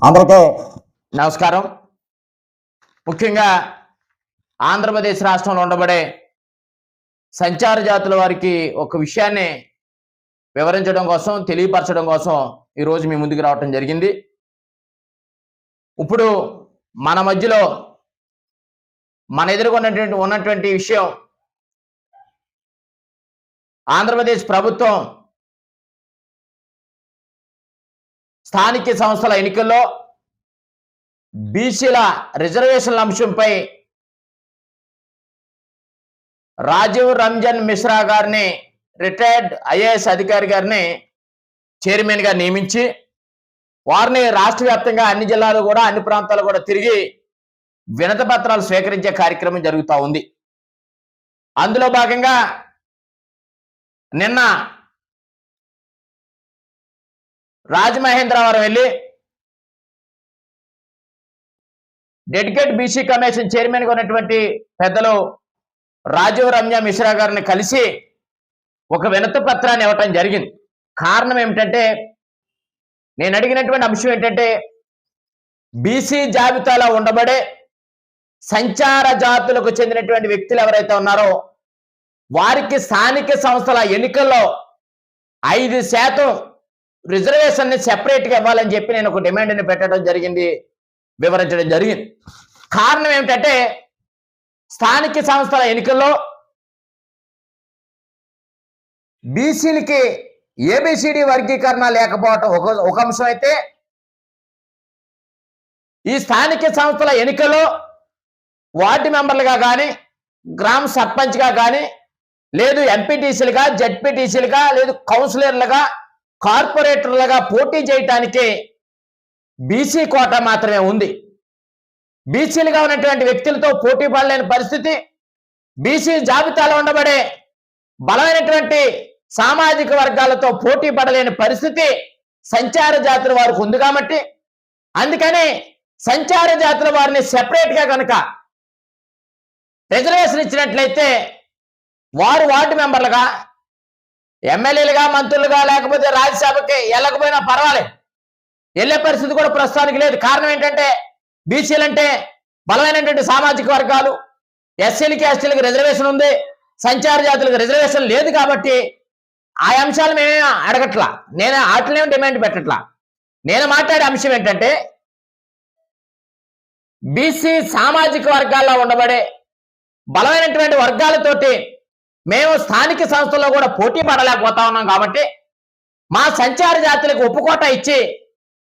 అందరికీ నమస్కారం. ముఖ్యంగా ఆంధ్రప్రదేశ్ రాష్ట్రంలో ఉండబడే సంచార జాతుల వారికి ఒక విషయాన్ని వివరించడం కోసం, తెలియపరచడం కోసం ఈరోజు మీ ముందుకు రావటం జరిగింది. ఇప్పుడు మన మధ్యలో మన ఉన్నటువంటి విషయం, ఆంధ్రప్రదేశ్ ప్రభుత్వం స్థానిక సంస్థల ఎన్నికల్లో బీసీల రిజర్వేషన్ల అంశంపై రాజీవ్ రంజన్ మిశ్రా గారిని, రిటైర్డ్ ఐఏఎస్ అధికారి గారిని చైర్మన్గా నియమించి వారిని రాష్ట్ర వ్యాప్తంగా అన్ని జిల్లాలు కూడా, అన్ని ప్రాంతాలు కూడా తిరిగి వినతి పత్రాలు స్వీకరించే కార్యక్రమం జరుగుతూ ఉంది. అందులో భాగంగా నిన్న రాజమహేంద్రవరం వెళ్ళి డెడికేట్ బీసీ కమిషన్ చైర్మన్గా ఉన్నటువంటి పెద్దలు రాజీవ్ రంజన్ మిశ్రా గారిని కలిసి ఒక వినతి పత్రాన్ని ఇవ్వటం జరిగింది. కారణం ఏమిటంటే, నేను అడిగినటువంటి అంశం ఏంటంటే, బీసీ జాబితాలో ఉండబడే సంచార జాతులకు చెందినటువంటి వ్యక్తులు ఎవరైతే ఉన్నారో వారికి స్థానిక సంస్థల ఎన్నికల్లో 5% రిజర్వేషన్ని సెపరేట్గా ఇవ్వాలని చెప్పి నేను ఒక డిమాండ్ని పెట్టడం జరిగింది, వివరించడం జరిగింది. కారణం ఏమిటంటే, స్థానిక సంస్థల ఎన్నికల్లో బీసీలకి ఏబిసిడి వర్గీకరణ లేకపోవటం ఒక అంశం అయితే, ఈ స్థానిక సంస్థల ఎన్నికల్లో వార్డు మెంబర్లుగా కానీ, గ్రామ సర్పంచ్గా కానీ, లేదు ఎంపీటీసీలుగా, జెడ్పీటీసీలుగా, లేదు కౌన్సిలర్లుగా, కార్పొరేటర్లుగా పోటీ చేయటానికి బీసీ కోటా మాత్రమే ఉంది. బీసీలుగా ఉన్నటువంటి వ్యక్తులతో పోటీ పడలేని పరిస్థితి, బీసీ జాబితాలో ఉండబడే బలమైనటువంటి సామాజిక వర్గాలతో పోటీ పడలేని పరిస్థితి సంచార జాతుల వారికి ఉంది. కాబట్టి అందుకని సంచార జాతుల వారిని సెపరేట్గా కనుక రిజర్వేషన్ ఇచ్చినట్లయితే వారు వార్డు మెంబర్లుగా, ఎమ్మెల్యేలుగా, మంత్రులుగా, లేకపోతే రాజ్యసభకి వెళ్ళకపోయినా పర్వాలేదు, వెళ్ళే పరిస్థితి కూడా ప్రస్తుతానికి లేదు. కారణం ఏంటంటే, బీసీలు అంటే బలమైనటువంటి సామాజిక వర్గాలు, ఎస్సీలకి ఎస్టీలకి రిజర్వేషన్ ఉంది, సంచార జాతులకు రిజర్వేషన్ లేదు. కాబట్టి ఆ అంశాలు మేమే అడగట్లా, నేను వాటినేమో డిమాండ్ పెట్టట్లా. నేను మాట్లాడే అంశం ఏంటంటే, బీసీ సామాజిక వర్గాల్లో ఉండబడే బలమైనటువంటి వర్గాలతోటి మేము స్థానిక సంస్థల్లో కూడా పోటీ పడలేకపోతా ఉన్నాం. కాబట్టి మా సంచార జాతులకు ఒప్పుకోట ఇచ్చి